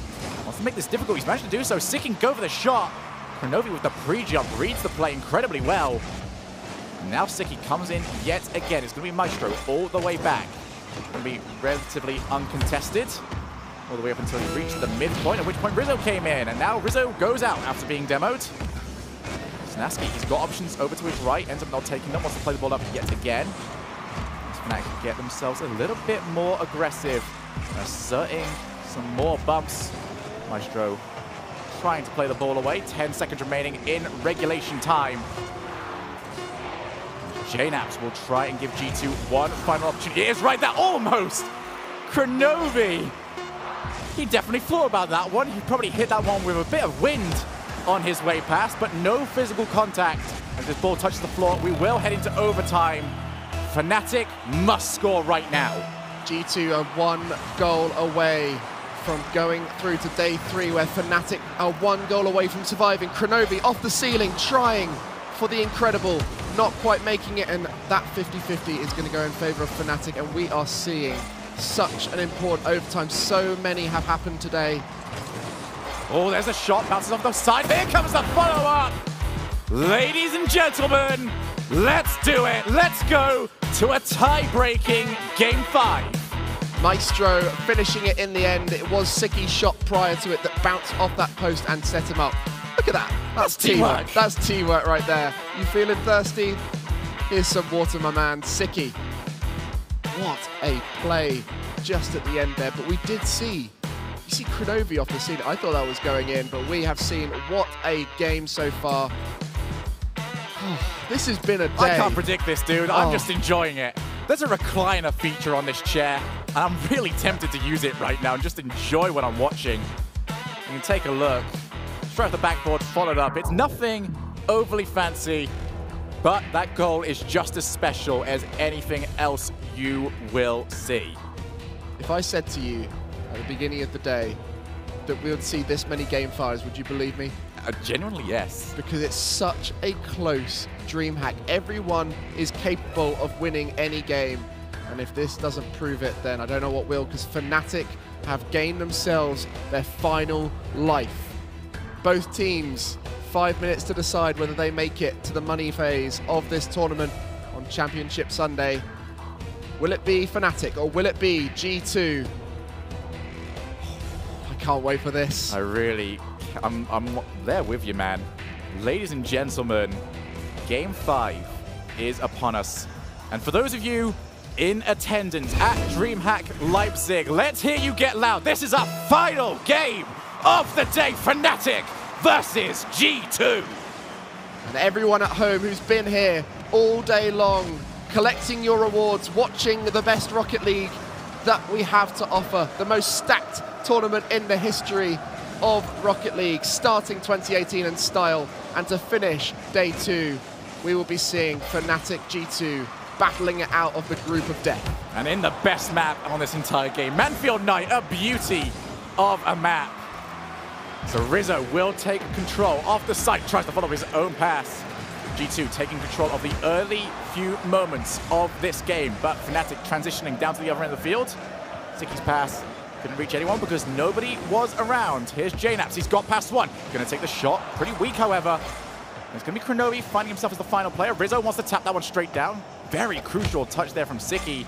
Wants to make this difficult. He's managed to do so. Sik can go for the shot. Kronovi with the pre-jump reads the play incredibly well. Now Siki comes in yet again. It's going to be Maestro all the way back. Going to be relatively uncontested all the way up until he reached the midpoint, at which point Rizzo came in, and now Rizzo goes out after being demoed. Snaski, he's got options over to his right, ends up not taking them, wants to play the ball up yet again. Fnatic can get themselves a little bit more aggressive, asserting some more bumps. Maestro trying to play the ball away, 10 seconds remaining in regulation time. JNaps will try and give G2 one final opportunity. It is right there, almost! Kronovi! He definitely thought about that one. He probably hit that one with a bit of wind on his way past, but no physical contact. As this ball touches the floor, we will head into overtime. Fnatic must score right now. G2 are 1 goal away from going through to day 3, where Fnatic are 1 goal away from surviving. Kronovi off the ceiling, trying for the incredible, not quite making it, and that 50-50 is going to go in favor of Fnatic, and we are seeing such an important overtime. So many have happened today. Oh, there's a shot, bounces off the side. Here comes the follow-up. Ladies and gentlemen, let's do it. Let's go to a tie-breaking Game 5. Maestro finishing it in the end. It was Sicky's shot prior to it that bounced off that post and set him up. Look at that. That's teamwork. That's teamwork right there. You feeling thirsty? Here's some water, my man. Sicky. What a play just at the end there. But we did see, you see Kronovi off the scene. I thought that was going in, but we have seen what a game so far. This has been a day. I can't predict this, dude. I'm just enjoying it. There's a recliner feature on this chair, and I'm really tempted to use it right now and just enjoy what I'm watching. You can take a look. Straight off the backboard, followed up. It's nothing overly fancy, but that goal is just as special as anything else you will see. If I said to you at the beginning of the day that we would see this many game fives, would you believe me? Genuinely, yes. Because it's such a close DreamHack. Everyone is capable of winning any game. And if this doesn't prove it, then I don't know what will, because Fnatic have gained themselves their final life. Both teams, 5 minutes to decide whether they make it to the money phase of this tournament on Championship Sunday. Will it be Fnatic or will it be G2? I can't wait for this. I'm there with you, man. Ladies and gentlemen, Game 5 is upon us. And for those of you in attendance at DreamHack Leipzig, let's hear you get loud. This is our final game of the day, Fnatic versus G2. And everyone at home who's been here all day long, collecting your rewards, watching the best Rocket League that we have to offer, the most stacked tournament in the history of Rocket League, starting 2018 in style, and to finish day 2, we will be seeing Fnatic G2 battling it out of the group of death. And in the best map on this entire game, Manfield Night, a beauty of a map. So Rizzo will take control off the site, tries to follow his own pass. G2 taking control of the early few moments of this game, but Fnatic transitioning down to the other end of the field. Sicky's pass couldn't reach anyone because nobody was around. Here's JNaps, he's got past one. Gonna take the shot, pretty weak however. It's gonna be Kronovi finding himself as the final player. Rizzo wants to tap that one straight down. Very crucial touch there from Sicky.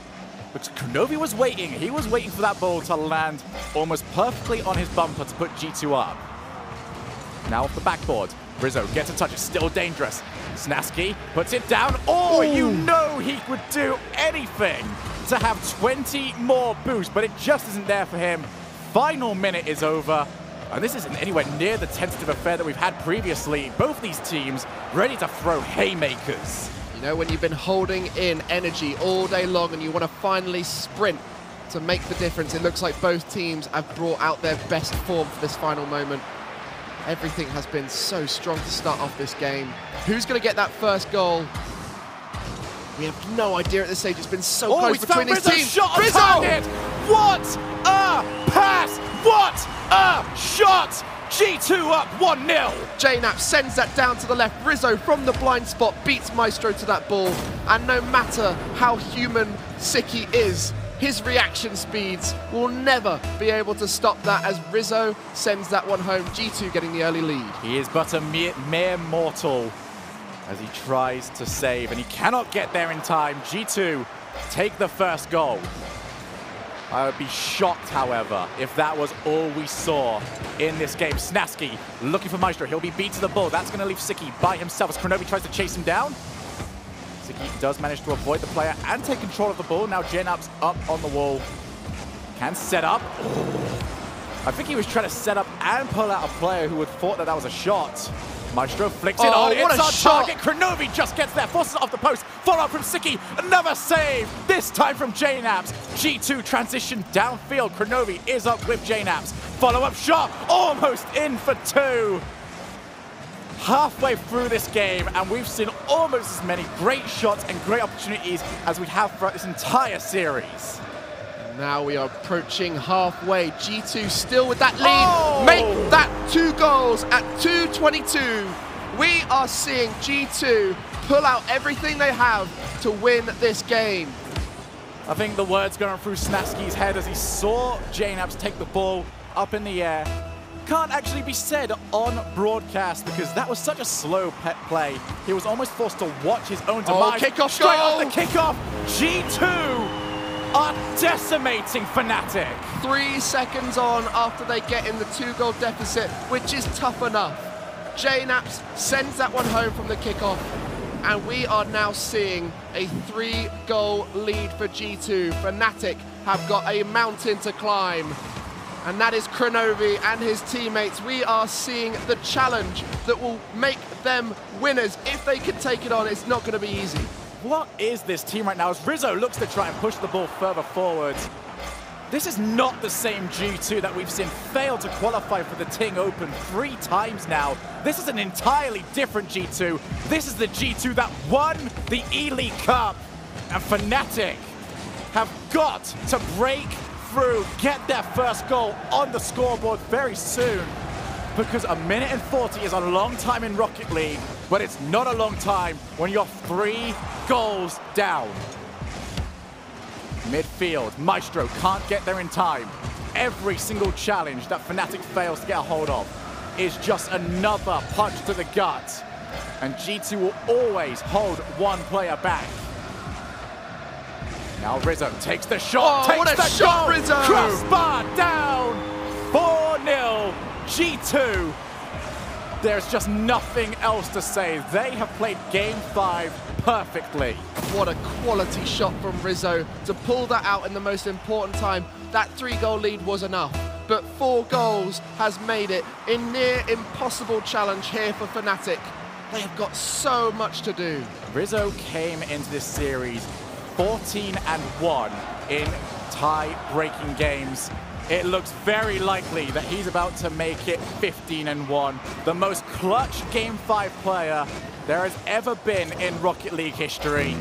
But Kronovi was waiting. He was waiting for that ball to land almost perfectly on his bumper to put G2 up. Now off the backboard. Rizzo gets a touch, it's still dangerous. Snasky puts it down. Oh, you know he would do anything to have 20 more boosts, but it just isn't there for him. Final minute is over, and this isn't anywhere near the tentative affair that we've had previously. Both these teams ready to throw haymakers. You know, when you've been holding in energy all day long and you want to finally sprint to make the difference, it looks like both teams have brought out their best form for this final moment. Everything has been so strong to start off this game. Who's going to get that first goal? We have no idea at this stage. It's been so close between these teams. Shot on target. What a pass! What a shot! G2 up 1-0. JNaps sends that down to the left. Rizzo from the blind spot beats Maestro to that ball. And no matter how human Sicky is, his reaction speeds will never be able to stop that as Rizzo sends that one home. G2 getting the early lead. He is but a mere mortal as he tries to save, and he cannot get there in time. G2 take the first goal. I would be shocked, however, if that was all we saw in this game. Snasky looking for Maestro. He'll be beat to the ball. That's going to leave Sicky by himself as Kronovi tries to chase him down. Sicky does manage to avoid the player and take control of the ball. Now JNaps up on the wall. Can set up. I think he was trying to set up and pull out a player who would thought that that was a shot. Maestro flicks it on. It's on target. Kronovi just gets there, forces it off the post. Follow up from Sicky. Another save. This time from JNaps. G2 transition downfield. Kronovi is up with JNaps. Follow up shot. Almost in for 2. Halfway through this game, and we've seen almost as many great shots and great opportunities as we have throughout this entire series. Now we are approaching halfway. G2 still with that lead. Make that 2 goals at 2:22. We are seeing G2 pull out everything they have to win this game. I think the words going through Snasky's head as he saw JNaps take the ball up in the air. Can't actually be said on broadcast because that was such a slow play. He was almost forced to watch his own demise. Kickoff straight goal. off the kickoff. G2 are decimating Fnatic. 3 seconds on after they get in the 2-goal deficit, which is tough enough. JNaps sends that one home from the kickoff, and we are now seeing a 3-goal lead for G2. Fnatic have got a mountain to climb, and that is Kronovi and his teammates. We are seeing the challenge that will make them winners. If they can take it on, it's not going to be easy. What is this team right now as Rizzo looks to try and push the ball further forward? This is not the same G2 that we've seen fail to qualify for the Ting Open 3 times now. This is an entirely different G2. This is the G2 that won the Elite Cup. And Fnatic have got to break through, get their first goal on the scoreboard very soon. Because a minute and 40 is a long time in Rocket League, but it's not a long time when you're 3 goals down. Midfield, Maestro can't get there in time. Every single challenge that Fnatic fails to get a hold of is just another punch to the gut. And G2 will always hold one player back. Now Rizzo takes the shot, Oh, what a shot, goal. Rizzo! Crossbar down, 4-0, G2. There's just nothing else to say. They have played Game 5 perfectly. What a quality shot from Rizzo to pull that out in the most important time. That 3-goal lead was enough, but 4 goals has made it a near impossible challenge here for Fnatic. They have got so much to do. Rizzo came into this series 14-1 in tie-breaking games. It looks very likely that he's about to make it 15-1. The most clutch Game 5 player there has ever been in Rocket League history.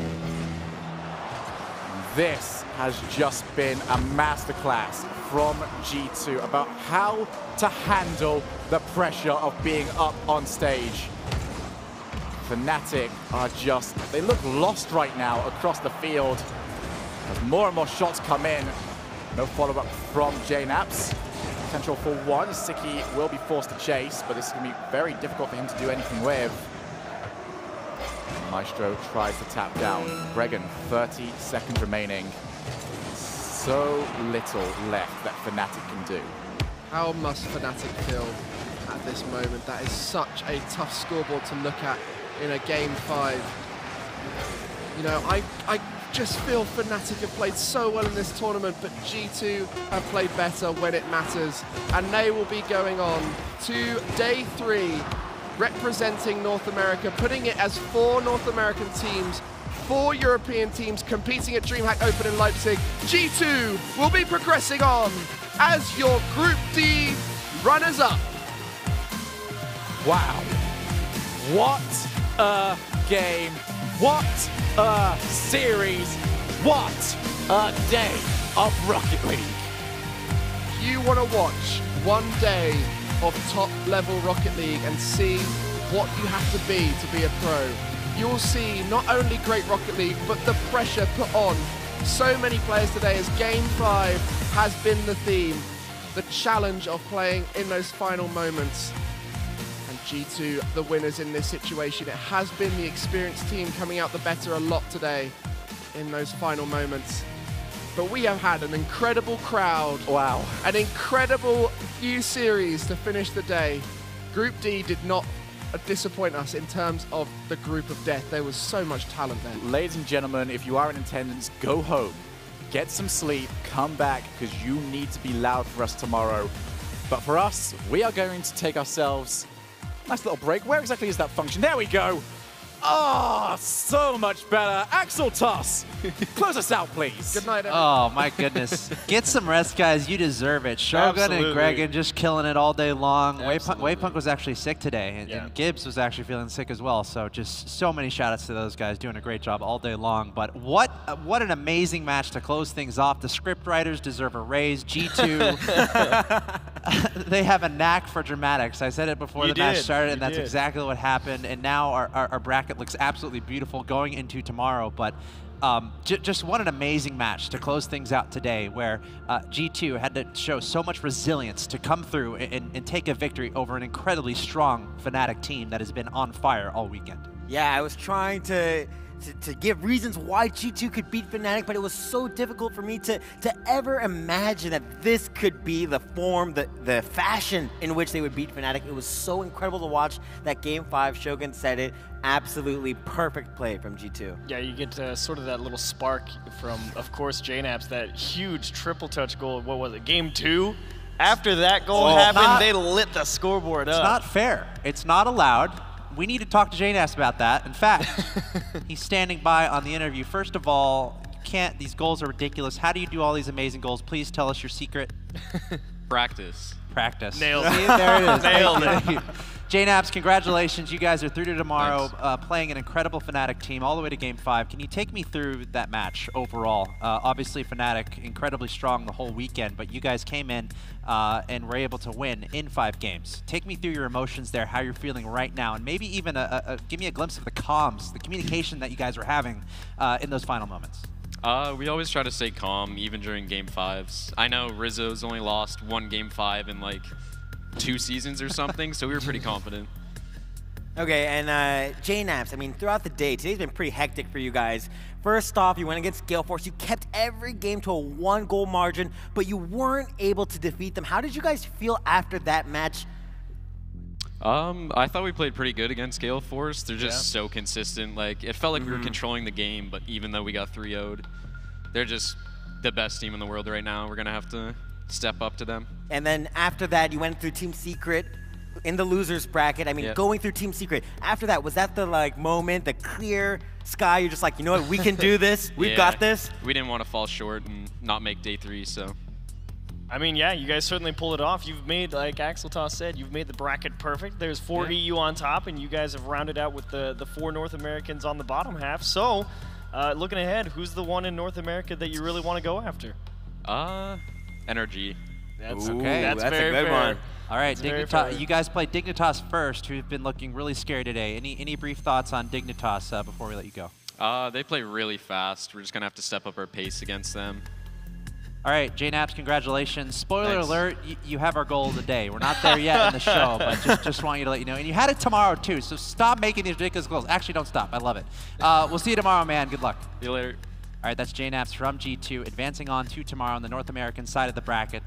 This has just been a masterclass from G2 about how to handle the pressure of being up on stage. Fnatic are just, they look lost right now across the field. As more and more shots come in, no follow-up from JNaps. Potential for one, Siki will be forced to chase, but this is going to be very difficult for him to do anything with. Maestro tries to tap down. Bregan, 30 seconds remaining. So little left that Fnatic can do. How must Fnatic feel at this moment? That is such a tough scoreboard to look at in a Game 5. You know, I just feel Fnatic have played so well in this tournament, but G2 have played better when it matters. And they will be going on to Day 3, representing North America, putting it as 4 North American teams, 4 European teams competing at DreamHack Open in Leipzig. G2 will be progressing on as your Group D runners-up. Wow. What a game. What a series. What a day of Rocket League. You want to watch one day of top-level Rocket League and see what you have to be a pro. You'll see not only great Rocket League, but the pressure put on so many players today, as Game 5 has been the theme. The challenge of playing in those final moments. And G2, the winners in this situation. It has been the experienced team coming out the better a lot today in those final moments. But we have had an incredible crowd. Wow. An incredible few series to finish the day. Group D did not disappoint us in terms of the group of death. There was so much talent there. Ladies and gentlemen, if you are in attendance, go home. Get some sleep, come back, because you need to be loud for us tomorrow. But for us, we are going to take ourselves a nice little break. Where exactly is that function? There we go. Oh, so much better. Axel Toss, close us out, please. Good night, everyone. Oh, my goodness. Get some rest, guys. You deserve it. Shogun and Gregan just killing it all day long. Waypunk was actually sick today, and Gibbs was actually feeling sick as well. So just so many shout-outs to those guys doing a great job all day long. But what an amazing match to close things off. The script writers deserve a raise. G2, they have a knack for dramatics. I said it before the match started, and that's exactly what happened. And now our bracket looks absolutely beautiful going into tomorrow. But just what an amazing match to close things out today, where G2 had to show so much resilience to come through and take a victory over an incredibly strong Fnatic team that has been on fire all weekend. Yeah, I was trying to to give reasons why G2 could beat Fnatic, but it was so difficult for me to ever imagine that this could be the form, the fashion in which they would beat Fnatic. It was so incredible to watch that Game 5. Shogun said it. Absolutely perfect play from G2. Yeah, you get sort of that little spark from, of course, JNAPS, that huge triple touch goal. What was it, Game 2? After that goal happened, they lit the scoreboard up. It's not fair. It's not allowed. We need to talk to JNAPS about that. In fact, he's standing by on the interview. First of all, you can't. These goals are ridiculous. How do you do all these amazing goals? Please tell us your secret. Practice. Practice. Nailed it. See, there it is. Nailed it. JNAPS, congratulations. You guys are through to tomorrow, playing an incredible Fnatic team all the way to Game 5. Can you take me through that match overall? Obviously, Fnatic incredibly strong the whole weekend, but you guys came in and were able to win in 5 games. Take me through your emotions there, how you're feeling right now, and maybe even give me a glimpse of the comms, the communication that you guys were having in those final moments. We always try to stay calm, even during Game 5s. I know Rizzo's only lost 1 Game 5 in like 2 seasons or something, so we were pretty confident. Okay, and JNAPS, I mean, throughout the day, today's been pretty hectic for you guys. First off, you went against Gale Force. You kept every game to a 1-goal margin, but you weren't able to defeat them. How did you guys feel after that match? I thought we played pretty good against Gale Force. They're just so consistent. Like, it felt like we were controlling the game, but even though we got 3-0'd, they're just the best team in the world right now. We're going to have to step up to them. And then after that, you went through Team Secret in the losers bracket. I mean, going through Team Secret. After that, was that the like moment, the clear sky? You're just like, you know what, we can do this. We've got this. We didn't want to fall short and not make day 3, so. I mean, yeah, you guys certainly pulled it off. You've made, like Axel Toss said, you've made the bracket perfect. There's 4 EU on top, and you guys have rounded out with the 4 North Americans on the bottom half. So, looking ahead, who's the one in North America that you really want to go after? Energy. That's okay. That's a very good fair. one. All right, very fair. you guys played Dignitas first, who've been looking really scary today. Any brief thoughts on Dignitas before we let you go? They play really fast. We're just going to have to step up our pace against them. All right, JNAPS, congratulations. Spoiler Thanks. alert, you have our goal of the day. We're not there yet in the show, but just want you to let you know. And you had it tomorrow, too, so stop making these ridiculous goals. Actually, don't stop. I love it. We'll see you tomorrow, man. Good luck. See you later. All right, that's JNAPS from G2, advancing on to tomorrow on the North American side of the bracket.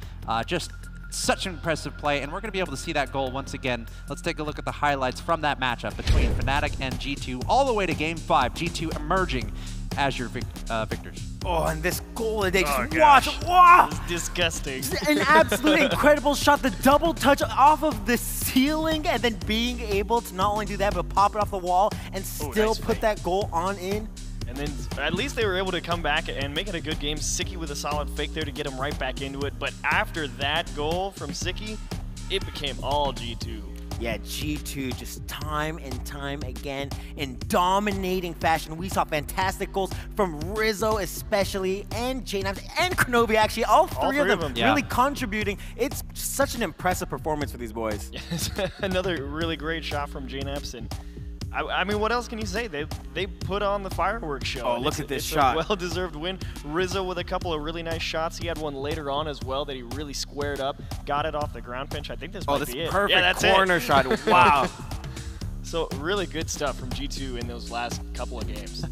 Just such an impressive play, and we're going to be able to see that goal once again. Let's take a look at the highlights from that matchup between Fnatic and G2, all the way to Game 5. G2 emerging as your victors. Oh, and this goal today, just gosh. watch. Wow! It's disgusting. An absolute incredible shot. The double touch off of the ceiling, and then being able to not only do that, but pop it off the wall and still nice put that goal on in. And then at least they were able to come back and make it a good game. Sicky with a solid fake there to get him right back into it. But after that goal from Sicky, it became all G2. Yeah, G2 just time and time again in dominating fashion. We saw fantastic goals from Rizzo especially, and JNAPS, and Kronovi actually. All three of them really contributing. It's such an impressive performance for these boys. Another really great shot from JNAPS, and I mean, what else can you say? They put on the fireworks show. Oh, look at this shot. shot. Well-deserved win. Rizzo with a couple of really nice shots. He had one later on as well that he really squared up. Got it off the ground pinch. I think this might be it. Perfect yeah, that's corner shot. Wow. So really good stuff from G2 in those last couple of games.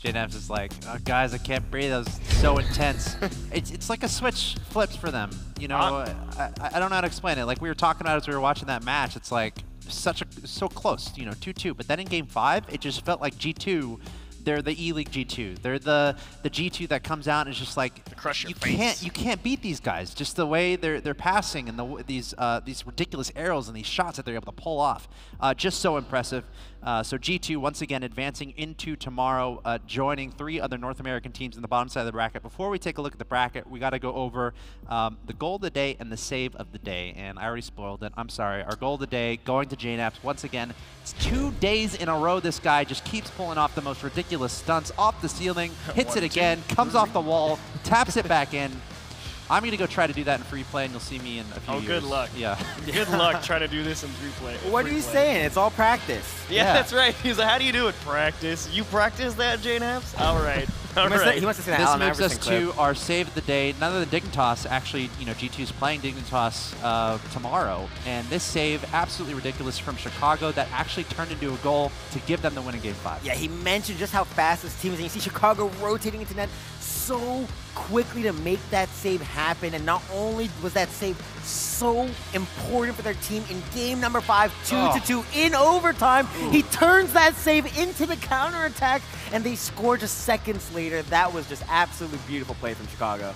JNAPS is like, oh, guys, I can't breathe. That was so intense. It's like a switch flips for them. You know, I don't know how to explain it. Like we were talking about as we were watching that match. It's like so close, you know, 2-2. But then in Game 5, it just felt like G2. They're the E-League G2. They're the G2 that comes out and is just like you can't beat these guys. Just the way they're passing and these ridiculous arrows and these shots that they're able to pull off. Just so impressive. So G2 once again advancing into tomorrow, joining 3 other North American teams in the bottom side of the bracket. Before we take a look at the bracket, we got to go over the goal of the day and the save of the day. And I already spoiled it. I'm sorry. Our goal of the day going to JNAPS once again. It's 2 days in a row. This guy just keeps pulling off the most ridiculous stunts off the ceiling, hits it again, comes off the wall, taps it back in. I'm going to go try to do that in free play, and you'll see me in a few years. Good luck. Yeah. Good luck trying to do this in free play. What are you saying? It's all practice. Yeah, that's right. He's like, how do you do it? Practice. You practice that, Jane Haps? All right. All right. He wants to say that This Allen moves Iverson us clip. to our save of the day. None other than Dignitas. Actually, G2's playing Dignitas tomorrow, and this save, absolutely ridiculous from Chicago, that actually turned into a goal to give them the win in Game 5. Yeah, he mentioned just how fast this team is, and you see Chicago rotating into net so quickly to make that save happen. And not only was that save so important for their team in game number 5, 2-2 in overtime, he turns that save into the counterattack, and they score just seconds later. That was just absolutely beautiful play from Chicago.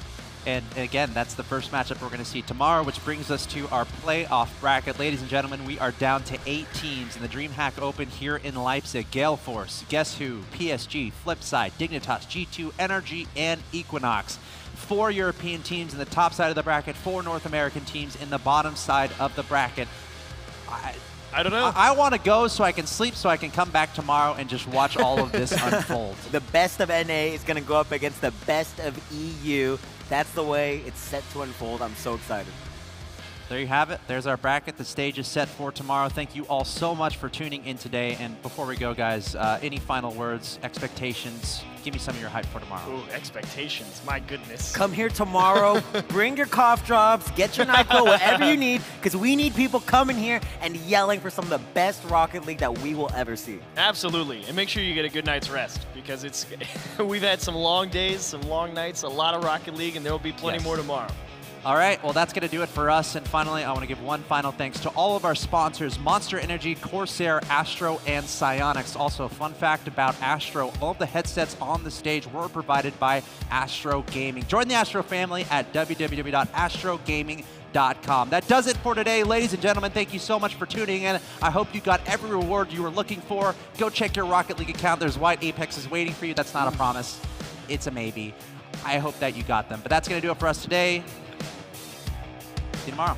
And again, that's the first matchup we're going to see tomorrow, which brings us to our playoff bracket. Ladies and gentlemen, we are down to 8 teams in the DreamHack Open here in Leipzig. Gale Force, Guess Who, PSG, Flipside, Dignitas, G2, NRG, and Equinox. 4 European teams in the top side of the bracket, 4 North American teams in the bottom side of the bracket. I don't know. I want to go so I can sleep, so I can come back tomorrow and just watch all of this unfold. The best of NA is going to go up against the best of EU. That's the way it's set to unfold. I'm so excited. There you have it. There's our bracket. The stage is set for tomorrow. Thank you all so much for tuning in today. And before we go, guys, any final words, expectations? Give me some of your hype for tomorrow. Ooh, expectations. My goodness. Come here tomorrow. Bring your cough drops. Get your NyQuil, whatever you need, because we need people coming here and yelling for some of the best Rocket League that we will ever see. Absolutely. And make sure you get a good night's rest, because it's we've had some long days, some long nights, a lot of Rocket League, and there will be plenty more tomorrow. All right, well, that's going to do it for us. And finally, I want to give one final thanks to all of our sponsors, Monster Energy, Corsair, Astro, and Psyonix. Also, a fun fact about Astro, all of the headsets on the stage were provided by Astro Gaming. Join the Astro family at www.astrogaming.com. That does it for today, ladies and gentlemen. Thank you so much for tuning in. I hope you got every reward you were looking for. Go check your Rocket League account. There's white Apexes waiting for you. That's not a promise. It's a maybe. I hope that you got them. But that's going to do it for us today. See you tomorrow.